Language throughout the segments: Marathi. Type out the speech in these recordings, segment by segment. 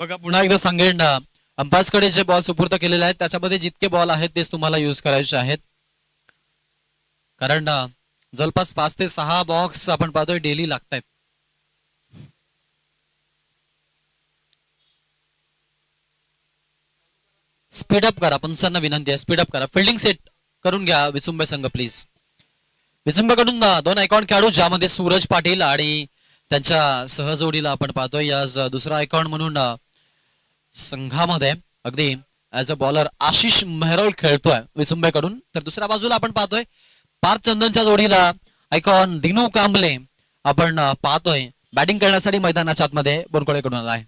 बघा पुन्हा एकदा सांगेन, अंपायर्सकडे जे बॉल सुपूर्द केलेले आहेत त्याच्यामध्ये जितके बॉल आहेत तेच तुम्हाला यूज करायचे आहेत. कारण जवळपास 5 ते 6 बॉक्स आपण पाहतोय डेली लागतायत. स्पीडअप करा, पंचांना विनंती आहे, स्पीडअप करा. फिल्डिंग सेट करून घ्या विचुंबे संघ प्लीज. विचुंबेकडून 2 आयकॉन खेळाडू, ज्यामध्ये सूरज पाटील आणि त्यांच्या सहजोडीला आपण पाहतोय आज दुसरा आयकॉन म्हणून संघामध्ये अगदी ऍज अ बॉलर आशिष मेहरोल खेळतोय विचुंबेकडून. तर दुसऱ्या बाजूला आपण पाहतोय पार्थ चंदनच्या जोडीला आयकॉन दिनू कांबले आपण पाहतोय बॅटिंग करण्यासाठी मैदानाच्या आतमध्ये बोरकोळेकडून आलाय.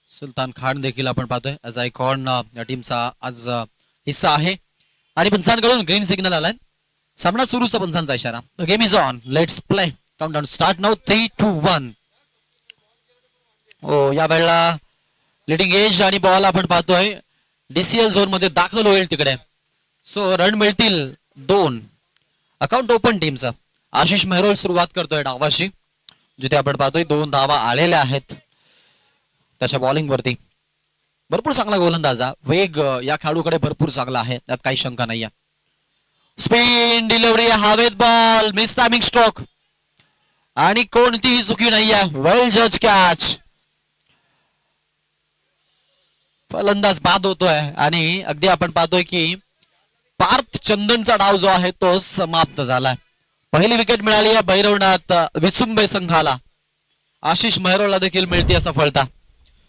सुलतान खान देखील आपण पाहतोय ऍज आयकॉन या टीमचा आज हिस्सा आहे. आणि पंचांकडून ग्रीन सिग्नल आलाय. सामना सुरूचा पंचांचा इशारा. Game is on, let's play. Countdown start now. 3, 2, 1. ओ या वेळेला लिडिंग एज आणि बॉल आपण पाहतोय डीसीएल झोन मध्ये दाखल होईल तिकडे. सो रन मिळतील 2. अकाउंट ओपन टीमचा. आशिष मेहरोल सुरुवात करतोय डावाशी, जिथे आपण पाहतोय 2 धावा आलेल्या आहेत त्याच्या बॉलिंग वरती. भरपूर चांगला गोलंदाज, वेग या खेळाडूकडे भरपूर चांगला आहे, त्यात काही शंका नाही. स्पिन डिलिव्हरी, हवेत बॉल, मिस टायमिंग स्ट्रोक आणि कोणतीही चुकी नाहीये. वेल जज कॅच. फलंदाज बाद होतोय आणि अगदी आपण पाहतोय की पार्थ चंदनचा डाव जो आहे तो समाप्त झालाय. पहिली विकेट मिळाली आहे भैरवनाथ विचुंबे संघाला. आशिष मेहरोला देखील मिळते सफलता.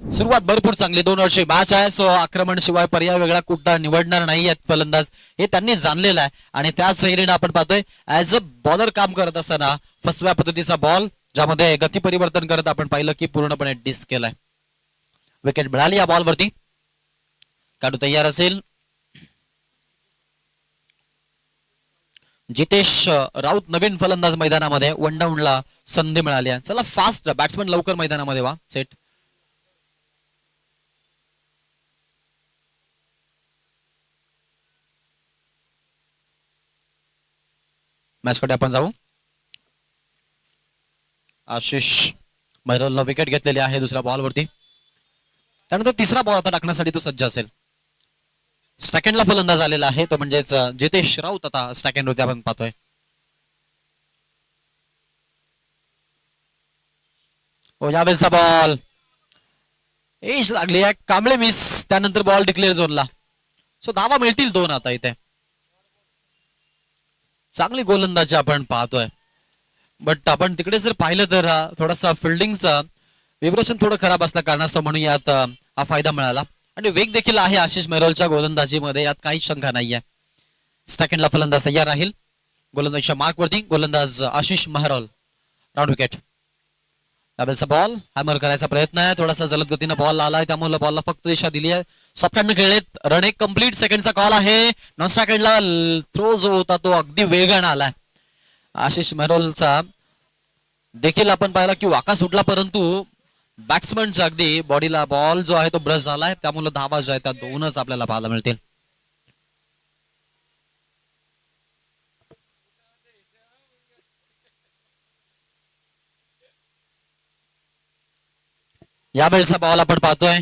सुरुवात भरपूर चांगली, 2 वर्षे मॅच आहे. सो आक्रमण शिवाय पर्याय वेगळा कुठला निवडणार नाही आहेत फलंदाज, हे त्यांनी जाणलेलं आहे. आणि त्याच शैलीने आपण पाहतोय ऍज अ बॉलर काम करत असताना फसव्या पद्धतीचा बॉल, ज्यामध्ये गती परिवर्तन करत आपण पाहिलं की पूर्णपणे डिस केलाय. विकेट मिळाली या बॉलवरती. काढू तयार असेल. जितेश राऊत नवीन फलंदाज मैदानामध्ये. वन डाऊनला संधी मिळाली आहे. चला फास्ट बॅट्समन लवकर मैदानामध्ये वा. सेट. मॅचकडे आपण जाऊ. आशिष मेहरोलनं विकेट घेतलेली आहे दुसऱ्या बॉलवरती. त्यानंतर तिसरा बॉल आता टाकण्यासाठी तो सज्ज असेल. सेकंडला फलंदाज आलेला आहे तो म्हणजेच जितेश राऊत आता सेकंडवरती आपण पाहतोय. हो यावेळेचा बॉल एज लागली आहे, कांबळे मिस. त्यानंतर बॉल डिक्लेअर झोनला. सो धावा मिळतील 2 आता इथे. चांगली गोलंदाजी आपण पाहतोय, बट आपण तिकडे जर पाहिलं तर थोडासा फिल्डिंगचा विब्रेशन थोडं खराब असल्या कारणास्तव म्हणून यात हा फायदा मिळाला. आणि वेग देखील आहे आशिष मेहरोलच्या गोलंदाजीमध्ये, यात काही शंका नाहीये. सेकंडला फलंदाज तयार राहील गोलंदाजीच्या मार्कवरती. गोलंदाज आशिष मेहरोल. Round wicket. त्यावेळेचा बॉल हॅमर करायचा प्रयत्न आहे. थोडासा जलद गतीनं बॉल आलाय, त्यामुळे बॉलला फक्त दिशा दिली आहे. सॉफ्ट खेळलेत. रन एक कम्प्लीट. सेकंडचा कॉल आहे. नॉन सेकंडला थ्रो जो होता तो अगदी वेगानं आलाय. आशिष मेहरोलचा देखील आपण पाहिला की वाका सुटला, परंतु बॅट्समनच्या अगदी बॉडीला बॉल जो आहे तो ब्रश झालाय, त्यामुळे धावा जो आहे त्या 2च आपल्याला पाहायला मिळतील. यावेळेचा बॉल आपण पाहतोय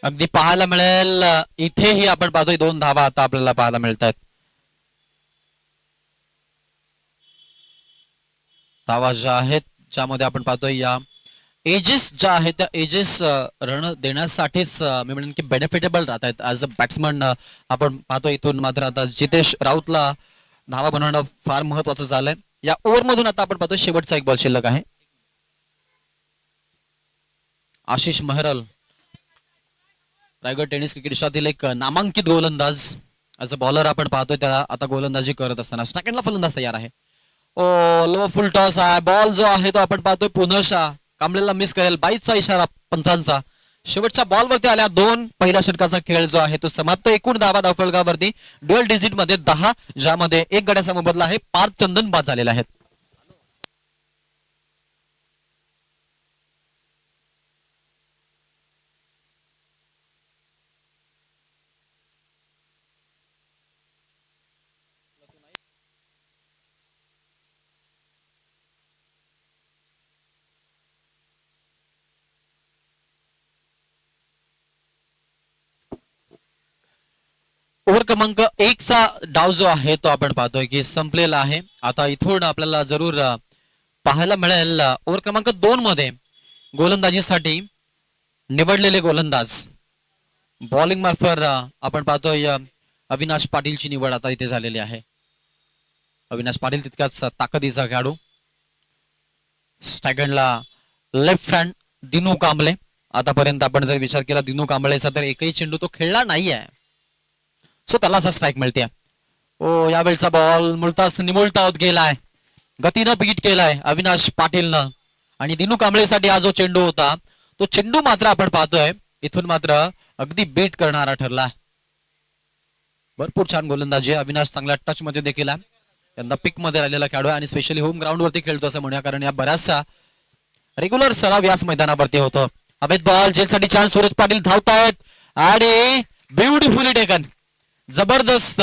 अगदी पाहायला मिळेल. इथेही आपण पाहतोय 2 धावा आता आपल्याला पाहायला मिळतात. धावा ज्या आहेत ज्यामध्ये आपण पाहतोय या एजेस ज्या आहेत त्या एजेस रन देण्यासाठीच मी म्हणेन की बेनिफिटेबल राहत आहेत ऍज अ बॅट्समन. आपण पाहतोय इथून मात्र आता जितेश राऊतला धावा बनवणं फार महत्वाचं झालंय. या ओव्हरमधून आता आपण पाहतोय शेवटचा एक बॉल शिल्लक आहे. आशिष मेहरोल रायगड टेनिस क्रिकेट विश्वातील एक नामांकित गोलंदाज. ऍज अ बॉलर आपण पाहतोय त्याला आता गोलंदाजी करत असताना. सेकंडला फलंदाज तयार आहे. ओ लो फुल टॉस आहे. बॉल जो आहे तो आपण पाहतोय पुनशा कांबळेला मिस करेल. 22चा इशारा पंचांचा. शेवटच्या बॉलवरती आल्या 2. पहिल्या षटकाचा खेळ जो आहे तो समाप्त. एकूण धावा धावफलकावरती ड्युअल डिजिट मध्ये 10, ज्यामध्ये 1 गड्याचा मोबदला आहे. पार्थ चंदन बाद झालेला आहेत. ओव्हर क्रमांक 1चा डाव जो आहे तो आपण पाहतोय की संपलेला आहे. आता इथून आपल्याला जरूर पाहायला मिळेल ओव्हर क्रमांक 2 मध्ये गोलंदाजीसाठी निवडलेले गोलंदाज बॉलिंग मार्फत आपण पाहतोय अविनाश पाटीलची निवड आता इथे झालेली आहे. अविनाश पाटील तितकाच ताकदीचा खेळाडू. स्ट्रायगनला लेफ्ट हँड दिनू कांबळे. आतापर्यंत आपण जर विचार केला दिनू कांबळेचा तर एकही चेंडू तो खेळला नाहीये, सो त्याला असा स्ट्राईक मिळते. ओ यावेळचा बॉल मुळताच निमुळता गेलाय, गतीनं बीट केलाय अविनाश पाटीलनं. आणि दिनू कांबळेसाठी हा जो चेंडू होता तो चेंडू मात्र आपण पाहतोय इथून मात्र अगदी बीट करणारा ठरला. भरपूर छान गोलंदाजी. अविनाश चांगल्या टच मध्ये देखील आहे. यंदा पिक मध्ये राहिलेला खेळाडू आणि स्पेशली होम ग्राउंड वरती खेळतो असं म्हणूया, कारण या बऱ्याचशा रेग्युलर सराव याच मैदानावरती होतो. अभेद बॉल जेलसाठी चान्स. सूरज पाटील धावतायत आणि ब्युटिफुली टेकन. जबरदस्त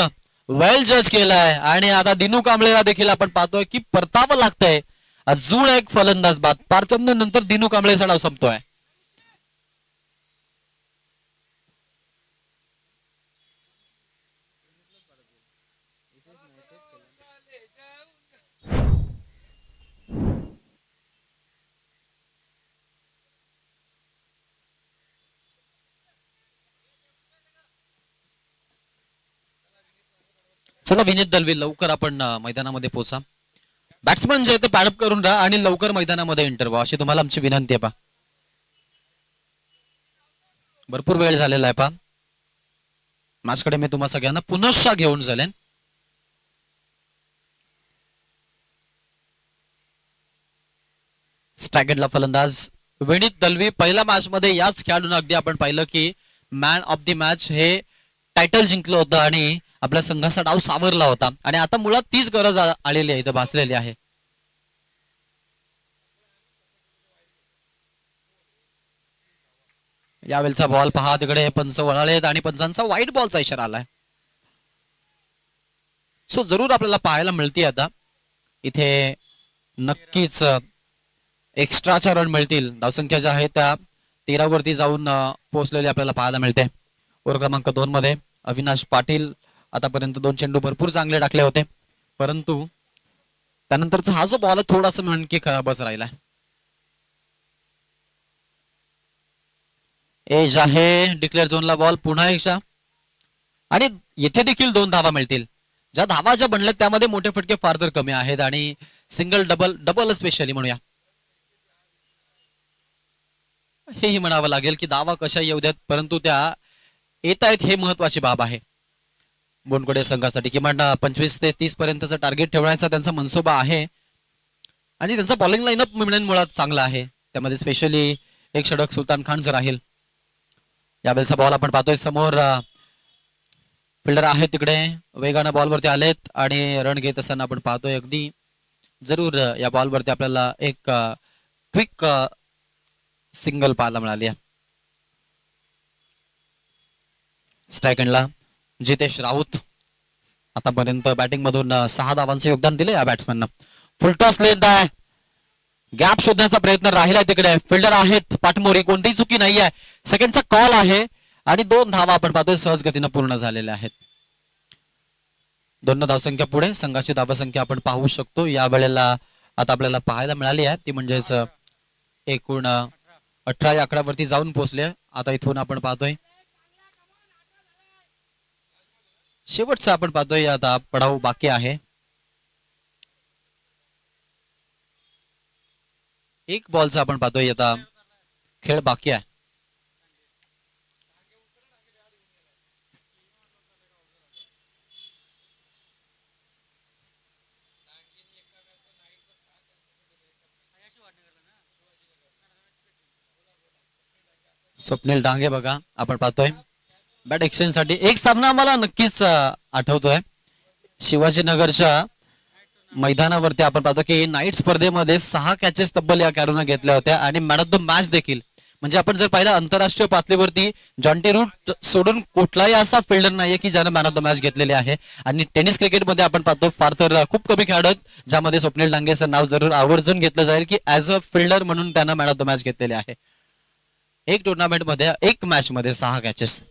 वेल जज केलाय. आणि आता दिनू कांबळेला देखील आपण पाहतोय की परतावं लागतंय. अजून एक फलंदाज बाद. पारचंद नंतर दिनू कांबळेचा डाव संपतोय. चला विनीत दलवी लवकर आपण मैदानामध्ये पोहोचा. बॅट्समन जे ते पॅडअप करून राहा आणि लवकर मैदानामध्ये एंटर व्हा अशी तुम्हाला आमची विनंती आहे. पा भरपूर वेळ झालेला आहे. पा माझ्याकडे मी तुम्हा सगळ्यांना पुनश्च घेऊन झालेन. स्ट्रायगनला फलंदाज विनीत दलवी. पहिल्या मॅच मध्ये याच खेळाडूंना अगदी आपण पाहिलं की मॅन ऑफ द मॅच हे टायटल जिंकलं होतं आणि आपल्या संघाचा डाव सावरला होता. आणि आता मुळात तीच गरज आलेली आहे, इथं भासलेली आहे. यावेळचा बॉल पहा, तिकडे पंच वळालेत आणि पंचांचा व्हाईट बॉलचा इशारा आलाय. सो जरूर आपल्याला पाहायला मिळते आता इथे नक्कीच एक्स्ट्राच्या रन मिळतील. धावसंख्या ज्या आहेत त्या 13 वरती जाऊन पोहोचलेली आपल्याला पाहायला मिळते. ओव्हर क्रमांक 2 मध्ये अविनाश पाटील आतापर्यंत 2 चेंडू भरपूर चांगले टाकले होते, परंतु त्यानंतरचा हा जो बॉल थोडासा म्हणून की खराबच राहिला. एज आहे डिक्लेअर झोनला बॉल पुन्हा एकशा. आणि येथे देखील 2 धावा मिळतील. ज्या धावा ज्या बनल्यात त्यामध्ये मोठे फटके फार तर कमी आहेत आणि सिंगल डबल डबल स्पेशली म्हणूया हेही म्हणावं लागेल की धावा कशा येऊ द्यात, परंतु त्या येत आहेत हे महत्वाची बाब आहे. बोनकडे संघासाठी किमान 25 ते 30 पर्यंतचं टार्गेट ठेवण्याचा त्यांचा मनसोबा आहे आणि त्यांचा बॉलिंग लाईनअप मुळात चांगला आहे. त्यामध्ये स्पेशली एक षटक सुलतान खान जर राहील. यावेळेचा बॉल आपण पाहतोय समोर फिल्डर आहे तिकडे वेगानं बॉलवरती आलेत आणि रन घेत असताना आपण पाहतोय अगदी जरूर या बॉलवरती आपल्याला एक क्विक सिंगल पाहायला मिळाली आहे. स्ट्रायकनला जितेश राऊत आतापर्यंत बॅटिंग मधून 6 धावांचं योगदान दिले या बॅट्समॅननं. फुलटॉस लेंथ आहे, गॅप शोधण्याचा प्रयत्न राहिलाय तिकडे. फिल्डर आहेत पाठमोरी, कोणतीही चुकी नाही आहे. सेकंडचा कॉल आहे आणि 2 धावा आपण पाहतोय सहज गतीनं पूर्ण झालेल्या आहेत. 2 धावसंख्या पुढे संघाची धावसंख्या आपण पाहू शकतो या वेळेला आता आपल्याला पाहायला मिळाली आहे ती म्हणजेच एकूण 18 या आकड्यावरती जाऊन पोहोचले. आता इथून आपण पाहतोय शेवटचा आपण पाहतोय आता पडाव बाकी आहे. एक बॉलचा आपण पाहतोय आता खेळ बाकी आहे. स्वप्नील डांगे बघा आपण पाहतोय बॅट एक्सचेंज साठी. एक सामना आम्हाला नक्कीच आठवतोय शिवाजीनगरच्या मैदानावरती. आपण पाहतो की नाईट स्पर्धेमध्ये 6 कॅचेस तब्बल या खेळाडूंना घेतल्या होत्या आणि मॅन ऑफ द मॅच देखील. म्हणजे आपण जर पाहिलं आंतरराष्ट्रीय पातळीवरती जॉन्टी रूट सोडून कुठलाही असा फिल्डर नाहीये की ज्यानं मॅन ऑफ द मॅच घेतलेले आहे. आणि टेनिस क्रिकेटमध्ये आपण पाहतो फार तर खूप कमी खेळाडू आहेत ज्यामध्ये स्वप्नील डांगेचं नाव जरूर आवर्जून घेतलं जाईल की ऍज अ फिल्डर म्हणून त्यानं मॅन ऑफ द मॅच घेतलेले आहे. एक टुर्नामेंट मध्ये एक मॅच मध्ये 6 कॅचेस.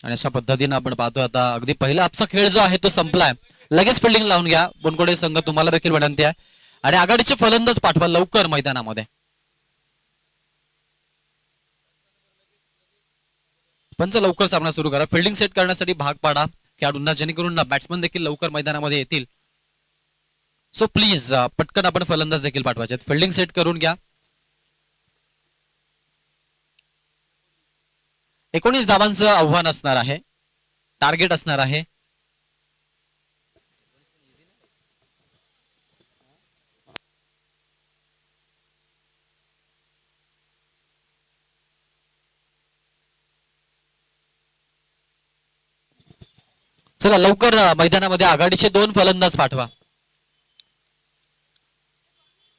आणि अशा पद्धतीने आपण पाहतो आता अगदी पहिला आपचा खेळ जो आहे तो संपलाय. लगेच फिल्डिंग लावून घ्या बोनकोडे संघ, तुम्हाला देखील विनंती आहे. आणि आघाडीचे फलंदाज पाठवा लवकर मैदानामध्ये. पंच लवकर सामना सुरू करा. फिल्डिंग सेट करण्यासाठी भाग पाडा खेळाडूंना, जेणेकरून बॅट्समन देखील लवकर मैदानामध्ये येतील. सो प्लीज पटकन आपण फलंदाज देखील पाठवायचे. फिल्डिंग सेट करून घ्या. 19 धावांचं आव्हान असणार आहे, टार्गेट असणार आहे. चला लवकर मैदानामध्ये आघाडीचे 2 फलंदाज पाठवा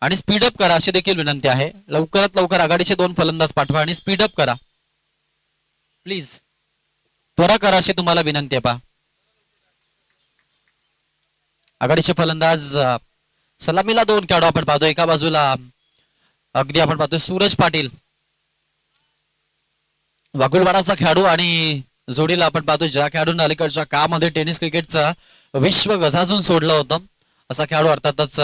आणि स्पीडअप करा अशी देखील विनंती आहे. लवकरात लवकर आघाडीचे 2 फलंदाज पाठवा आणि स्पीडअप करा प्लीज. त्वरा करा अशी तुम्हाला विनंती आहे. पहा आघाडीचे फलंदाज सलामीला 2 खेळाडू आपण पाहतो. एका बाजूला अगदी आपण पाहतो सूरज पाटील, वाघुलवाडाचा खेळाडू, आणि जोडीला आपण पाहतो ज्या खेळाडूंना अलीकडच्या काळामध्ये टेनिस क्रिकेटचा विश्व गजाजून सोडलं होतं असा खेळाडू अर्थातच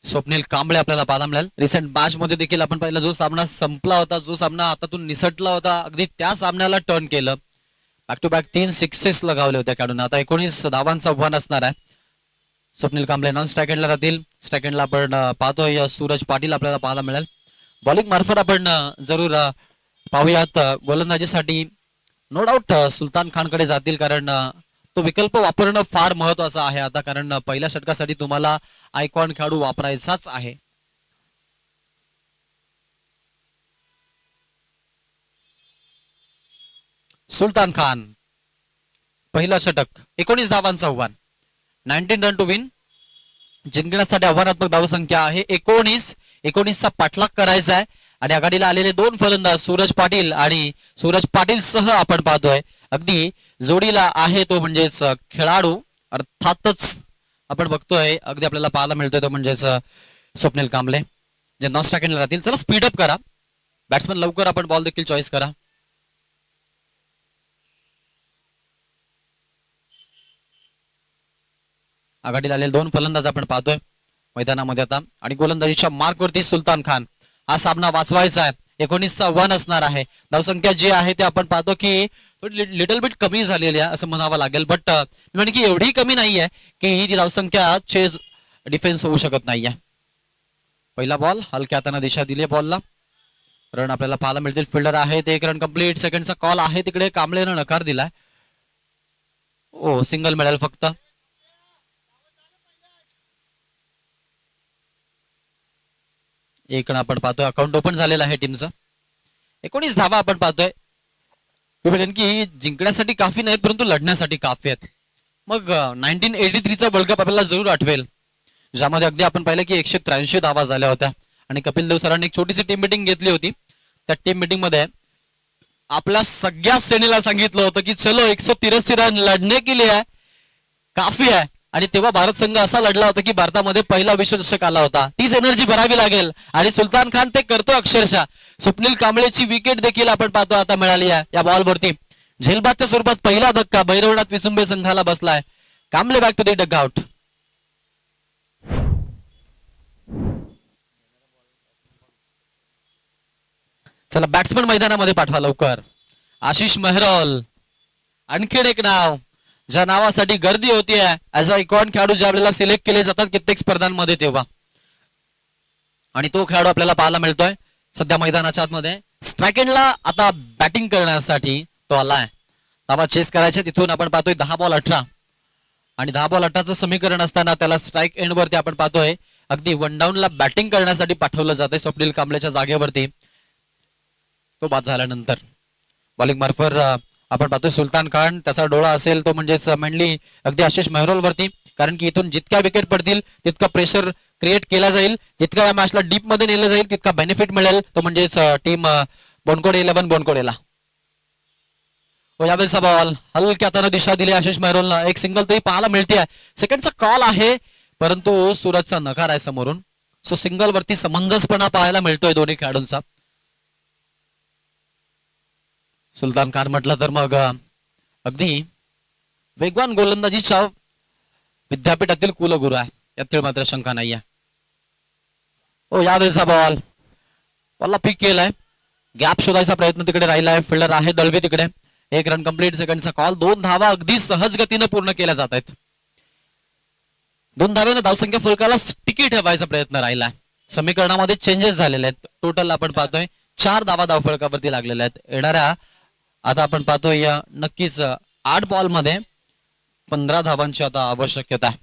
स्वप्नील कांबळे आपल्याला पाहायला मिळेल. रिसेंट मॅच मध्ये देखील आपण पाहिलं जो सामना संपला होता, जो सामना हातातून निसटला होता, अगदी त्या सामन्याला टर्न केलं. बॅक टू बॅक 3 सिक्सेस लगावले होते खेळाडूंना. आता 19 धावांचं आव्हान असणार आहे. स्वप्नील कांबळे नॉन स्ट्राईक एंडला राहतील. स्ट्राईक एंडला आपण पाहतोय सूरज पाटील आपल्याला पाहायला मिळेल. बॉलिंग मार्फत आपण जरूर पाहूयात गोलंदाजीसाठी नो डाऊट सुलतान खानकडे जातील, कारण तो विकल्प वापरणं फार महत्वाचं आहे आता, कारण पहिल्या षटकासाठी तुम्हाला आयकॉन खेळाडू वापरायचाच आहे. सुलतान खान पहिला षटक, 19 धावांचं आव्हान, 19 रन टू विन. जिंकण्यासाठी आव्हानात्मक धावसंख्या आहे 19. 19चा पाठलाग करायचा आहे आणि आघाडीला आलेले 2 फलंदाज सूरज पाटील आणि सूरज पाटील सह आपण पाहतोय अगदी जोडीला आहे तो म्हणजेच खेळाडू, अर्थातच आपण बघतोय अगदी आपल्याला पाहायला मिळतोय तो म्हणजेच स्वप्नील कांबळे जे नॉन स्ट्राईक एंडला राहतील. चला स्पीडअप करा बॅट्समन, लवकर आपण बॉल देखील चॉईस करा. आघाडीला आलेले 2 फलंदाज आपण पाहतोय मैदानामध्ये आता, आणि गोलंदाजीच्या मार्कवरती सुलतान खान. हा सामना वाचवायचा आहे. 19चा आव्हान असणार आहे. धावसंख्या जी आहे ते आपण पाहतो की लिटल बिट कमी झालेली आहे असं म्हणावं लागेल, बट म्हणजे की एवढी कमी नाहीये की ही धावसंख्या चेज डिफेन्स होऊ शकत नाहीये. पहिला बॉल हलक्या हाताने दिशा दिली बॉलला. रन आपल्याला पाहायला मिळतील. फिल्डर आहे ते 1 रन कंप्लीट. सेकंडचा कॉल आहे तिकडे कांबळेनं नकार दिलाय. ओ सिंगल मिळेल फक्त. एक रन आपण पाहतोय. अकाउंट ओपन झालेलं आहे टीमचं. 19 धावा आपण पाहतोय की जिंकण्यासाठी काफी नाहीत परंतु लढण्यासाठी काफी आहेत. मग 1983चा वर्ल्ड कप आपल्याला जरूर आठवेल, ज्यामध्ये अगदी आपण पाहिलं की 183 धावा झाल्या होत्या आणि कपिल देव सरांनी एक छोटीशी टीम मिटिंग घेतली होती. त्या टीम मिटिंग मध्ये आपल्या सगळ्या श्रेणीला सांगितलं होतं की चलो 183 रन लढणे के लिए काफी आहे. आणि तेव्हा भारत संघ असा लढला होता की भारतामध्ये पहिला विश्वचषक आला होता. तीच एनर्जी भरावी लागेल आणि सुलतान खान ते करतो अक्षरशः. स्वप्नील कांबळेची विकेट देखील आपण पाहतो आता मिळाली आहे या बॉलवरती. झेलबादच्या स्वरूपात पहिला धक्का भैरवनाथ विसुंबे संघाला बसलाय. Kamble back to the dugout. चला बॅट्समन मैदानामध्ये पाठवा लवकर. आशिष मेहरोल आणखीन एक नाव ज्या नावासाठी गर्दी होतीये ऍज अ आयकॉन खेळाडू ज्या वेळेला सिलेक्ट केले जातात कित्येक स्पर्धांमध्ये तेव्हा, आणि तो खेळाडू आपल्याला पाहायला मिळतोय सध्या मैदानाच्या आतमध्ये. स्ट्राईक एंडला आता बॅटिंग करण्यासाठी तो आलाय. धावा चेस करायचे. तिथून आपण पाहतोय 10 बॉल 18 आणि 10 बॉल 18चं समीकरण असताना त्याला स्ट्राईक एंड वरती आपण पाहतोय अगदी 1 डाऊनला बॅटिंग करण्यासाठी पाठवलं जातंय स्वप्नील कांबळेच्या जागेवरती. तो बाद झाल्यानंतर बॉलिंग मार्फत आपण पाहतोय सुलतान खान. त्याचा डोळा असेल तो म्हणजेच मेनली अगदी आशिष मेहरोल वरती, कारण की इथून जितक्या विकेट पडतील तितका प्रेशर क्रिएट केला जाईल. जितका या मॅचला डीप मध्ये नेलं जाईल तितका बेनिफिट मिळेल तो म्हणजेच टीम बोनकोडे 11 बोनकोडेला. यावेळेचा बॉल हलक्या हाताने दिशा दिली आशिष मेहरोलनं. एक सिंगल तरी पाहायला मिळते. सेकंडचा कॉल आहे परंतु सूरजचा नकार आहे समोरून. सो सिंगल वरती समंजसपणा पाहायला मिळतोय दोन्ही खेळाडूंचा. सुलतान खान म्हटलं तर मग अगदी वेगवान गोलंदाजीच्या विद्यापीठातील कुलगुरू आहे, यात मात्र शंका नाही आहे. ओ यावेळेचा बॉल बॉलला पिक केलाय, गॅप शोधायचा प्रयत्न तिकडे राहिलाय, फिल्डर आहे दळवी तिकडे. एक रन कंप्लीट, सेकंडचा कॉल. 2 धावा अगदी सहज गतीनं पूर्ण केल्या जात आहेत. 2 धावेनं धावसंख्या फलकाला टिकी ठेवायचा प्रयत्न राहिला. समीकरणामध्ये चेंजेस झालेले आहेत. टोटल आपण पाहतोय 4 धावा धावफलकावरती लागलेल्या आहेत. येणाऱ्या आता आपण पाहतोय नक्कीच 8 बॉल मध्ये 15 धावांची आता आवश्यकता आहे.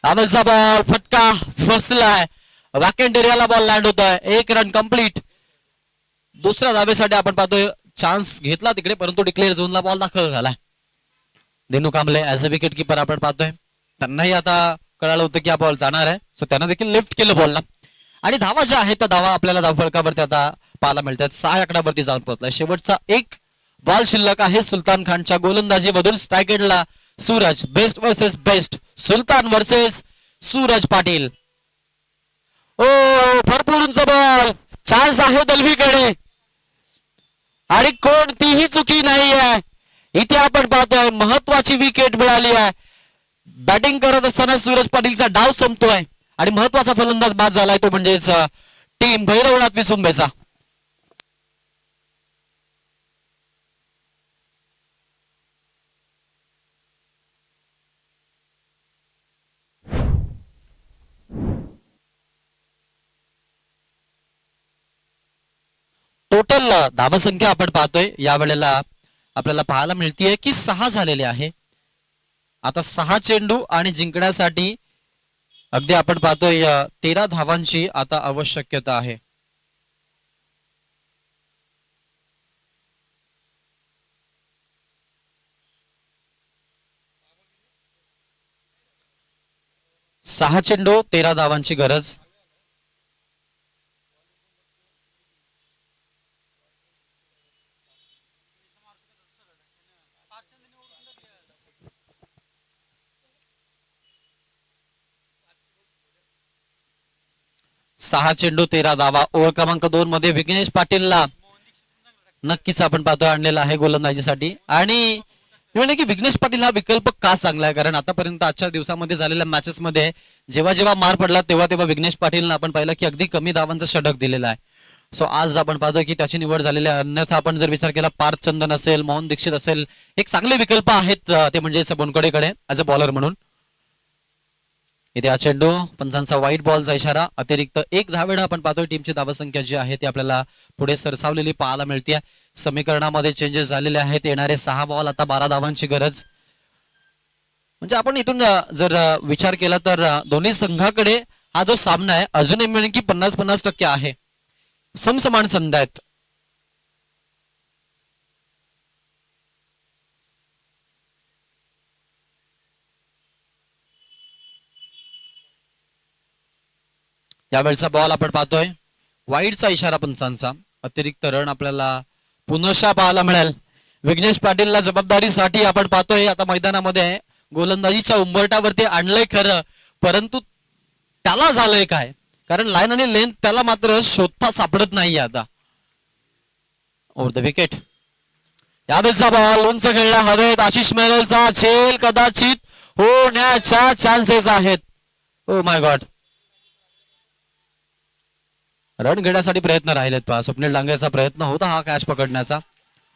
अमलचा बॉल फटका फसलाय, वॅकेंट एरियाला बॉल लँड होतोय. 1 रन कंप्लीट. दुसऱ्या धावेसाठी आपण पाहतोय चान्स घेतला तिकडे, परंतु डिक्लेअर झोनला बॉल दाखल झालाय. Dinu Kamble as a wicket keeper आपण पाहतोय, त्यांनाही आता कळालं होतं की हा बॉल जाणार आहे, सो त्यांना देखील लिफ्ट केलं बॉलला. आणि धावा ज्या आहेत त्या धावा आपल्याला धावफलकावरती आता पाहायला मिळतात. 6 आकड्यावरती जाऊन पोहोचलाय. शेवटचा 1 बॉल शिल्लक आहे सुलतान खानच्या गोलंदाजीमधून. स्ट्राईक एंडला सूरज. बेस्ट वर्सेस बेस्ट, सुलतान वर्सेस सूरज पाटील. ओ भरपूर उंच बॉल, चान्स आहे दलवीकडे आणि कोणतीही चुकी नाही आहे. इथे आपण पाहतोय महत्वाची विकेट मिळाली आहे. बॅटिंग करत असताना सूरज पाटीलचा डाव संपतोय आणि महत्वाचा फलंदाज बाद झालाय, तो म्हणजेच टीम भैरवनाथ विसुंबेचा. टोटल धावसंख्या आपण पाहतोय यावेळेला आपल्याला पाहायला मिळतीये की 6 झालेले आहे. आता 6 चेंडू आणि जिंकण्यासाठी अगदी आपण पाहतोय 13 धावांची आता आवश्यकता आहे. सहा चेंडू 13 धावांची गरज. सहा चेंडू 13 धावा. ओव्हर क्रमांक 2 मध्ये विघ्नेश पाटीलला नक्कीच आपण पाहतोय आणलेला आहे गोलंदाजीसाठी. आणि म्हणजे की विघ्नेश पाटील हा विकल्प का चांगला आहे, कारण आतापर्यंत आजच्या दिवसामध्ये झालेल्या मॅचेस मध्ये जेव्हा जेव्हा मार पडला तेव्हा तेव्हा विघ्नेश पाटीलनं आपण पाहिलं की अगदी कमी धावांचं षटक दिलेलं आहे. सो आज आपण पाहतोय की त्याची निवड झालेली आहे. अन्यथा आपण जर विचार केला पार्थ चंदन असेल, मोहन दीक्षित असेल, एक चांगले विकल्प आहेत ते म्हणजे बोनकडेकडे ऍज अ बॉलर म्हणून. इथे हा चेंडू पंचांचा व्हाईट बॉलचा इशारा. अतिरिक्त 1 धावेनं आपण पाहतोय टीमची धावसंख्या जी आहे ती आपल्याला पुढे सरसावलेली पाहायला मिळते. समीकरणामध्ये चेंजेस झालेले आहेत. येणारे 6 बॉल आता 12 धावांची गरज. म्हणजे आपण इथून जर विचार केला तर दोन्ही संघाकडे हा जो सामना आहे अजूनही म्हणजे की 50-50% आहे. समसमान संधी आहेत. यावेळचा बॉल आपण पाहतोय वाईडचा इशारा पंचांचा. अतिरिक्त रन आपल्याला पुनशा पाहायला मिळेल. विघ्नेश पाटीलला जबाबदारीसाठी आपण पाहतोय आता मैदानामध्ये गोलंदाजीच्या उंबरट्यावरती आणलंय खरं, परंतु त्याला झालंय काय, कारण लाईन आणि लेंथ त्याला मात्र शोधता सापडत नाहीये आता. Over the wicket. यावेळचा बॉल उंच खेळला हवेत. आशिष मेहरलचा झेल कदाचित होण्याच्या चान्सेस आहेत. Oh my God. रन घेण्यासाठी प्रयत्न राहिलेत पहा. स्वप्नील डांगेचा प्रयत्न होता हा कॅच पकडण्याचा.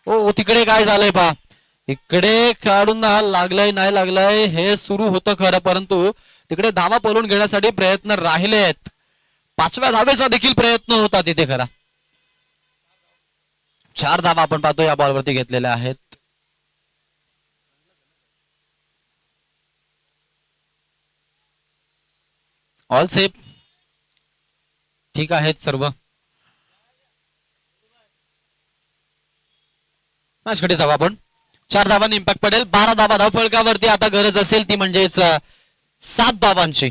ओ तिकडे काय झालंय पहा. इकडे खेळाडूंना लागलंय नाही लागलंय हे सुरू होतं खरं, परंतु तिकडे धावा पळून घेण्यासाठी प्रयत्न राहिलेत. 5व्या धावेचा देखील प्रयत्न होता तिथे खरा. 4 धावा आपण पाहतो या बॉलवरती घेतलेल्या आहेत. ऑल सेफ ठीक आहेत सर्व. मॅचकडे जाऊ आपण. 4 धावांनी इम्पॅक्ट पडेल. 12 धावा धाव फलकावरती आता गरज असेल ती म्हणजेच 7 धावांची.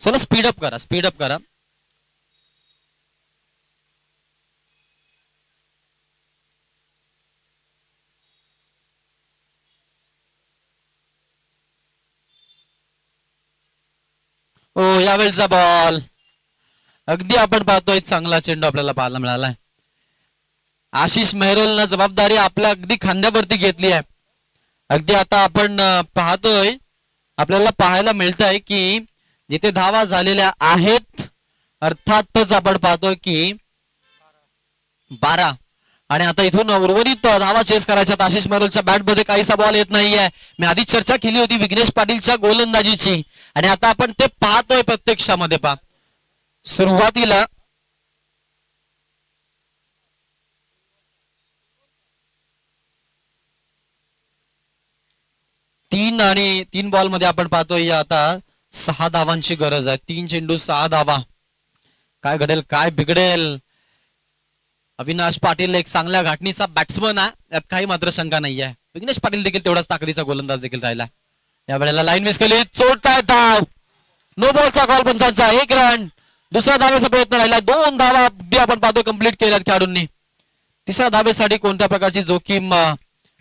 चला स्पीडअप करा, स्पीडअप करा. हो यावेळचा बॉल अगदी आपण पाहतोय चांगला चेंडू आपल्याला पाहायला मिळालाय. आशिष मेहरोलनं जबाबदारी आपल्या अगदी खांद्यावरती घेतली आहे. अगदी आता आपण पाहतोय आपल्याला पाहायला मिळत आहे की जिथे धावा झालेल्या आहेत अर्थातच आपण पाहतोय की 12 आणि आता इथून उर्वरित धावा चेस करायच्यात. आशिष मेहरोलच्या बॅट मध्ये काहीसा बॉल येत नाहीये. मी आधीच चर्चा केली होती विघ्नेश पाटीलच्या गोलंदाजीची आणि आता आपण ते पाहतोय प्रत्यक्षामध्ये. पहा सुरुवातीला तीन बॉल मध्ये आपण पाहतोय आता 6 धावांची गरज आहे. 3 चेंडू 6 धावा. काय घडेल काय बिघडेल. अविनाश पाटील एक चांगल्या घाटणीचा बॅट्समन आहे यात काही मात्र शंका नाही आहे. विघ्नेश पाटील देखील तेवढाच ताकदीचा गोलंदाज देखील राहिला. या वेळेला लाईन मिस केली चोटताय धाव. नो बॉलचा कॉल पंचांचा. 1 रन. दुसऱ्या धावेचा प्रयत्न राहिला. 2 धावा अगदी आपण पाहतो कंप्लीट केल्यात खेळाडूंनी. तिसऱ्या धावेसाठी कोणत्या प्रकारची जोखीम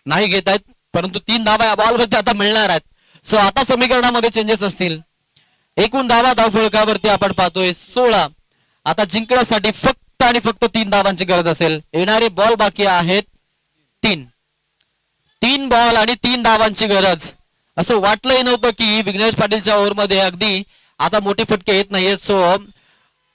नाही घेत आहेत परंतु 3 धावा या बॉलवरती आता मिळणार आहेत. सो आता समीकरणामध्ये चेंजेस असतील. एकूण धावा धावफलकावरती आपण पाहतोय 16. आता जिंकण्यासाठी फक्त आणि फक्त 3 धावांची गरज असेल. येणारे बॉल बाकी आहेत 3 बॉल आणि 3 धावांची गरज. असं वाटलंही नव्हतं की विघ्नेश पाटीलच्या ओव्हरमध्ये अगदी आता मोठे फटके येत नाहीयेत. सो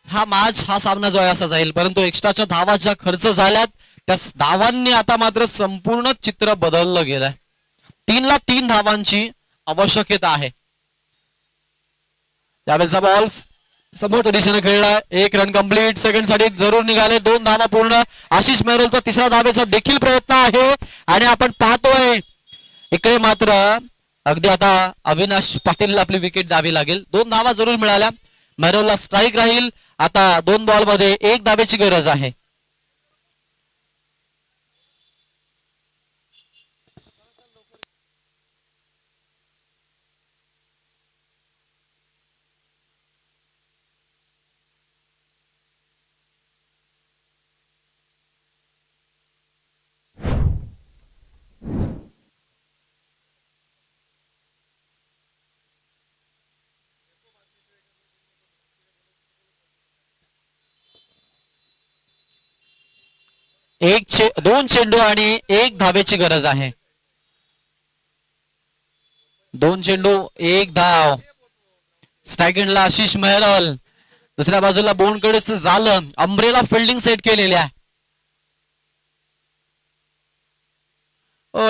हा सामना जो आहे असा जाईल परंतु एक्स्ट्राच्या धावा ज्या खर्च झाल्यात त्या धावांनी आता मात्र संपूर्ण चित्र बदललं गेलंय. 3 ला 3 धावांची आवश्यकता आहे. त्यावेळेचा बॉल समोरच्या दिशेने खेळलाय. 1 रन कंप्लीट. सेकंड साठी जरूर निघाले. 2 धावा पूर्ण. आशिष मेहरोलचा तिसऱ्या धावेचा देखील प्रयत्न आहे आणि आपण पाहतोय इकडे मात्र अगदी आता अविनाश पाटीलला आपली विकेट द्यावी लागेल. 2 धावा जरूर मिळाल्या. मेहरोलला स्ट्राईक राहील. आता 2 बॉल मध्ये 1 धावेची गरज आहे. दोन चेंडू आणि 1 धावेची गरज आहे. 2 चेंडू 1 धाव. स्ट्रायकिंगला आशिष मेहरोल. दुसऱ्या बाजूला बोनकडेच झालं. अंब्रेला फिल्डिंग सेट केलेल्या.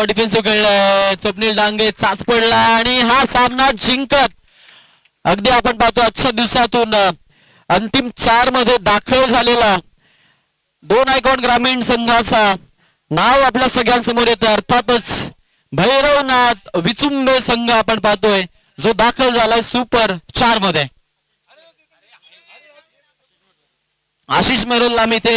डिफेन्सिव्ह खेळलाय. स्वप्नील डांगे चाच पडला आणि हा सामना जिंकत अगदी आपण पाहतो आजच्या दिवसातून अंतिम 4 मध्ये दाखल झालेला 2 आयकॉन ग्रामीण संघाचा नाव आपल्या सगळ्यांसमोर येतं. अर्थातच भैरवनाथ विचुंबे संघ आपण पाहतोय जो दाखल झालाय सुपर 4 मध्ये. आशिष मेहरोलला मी ते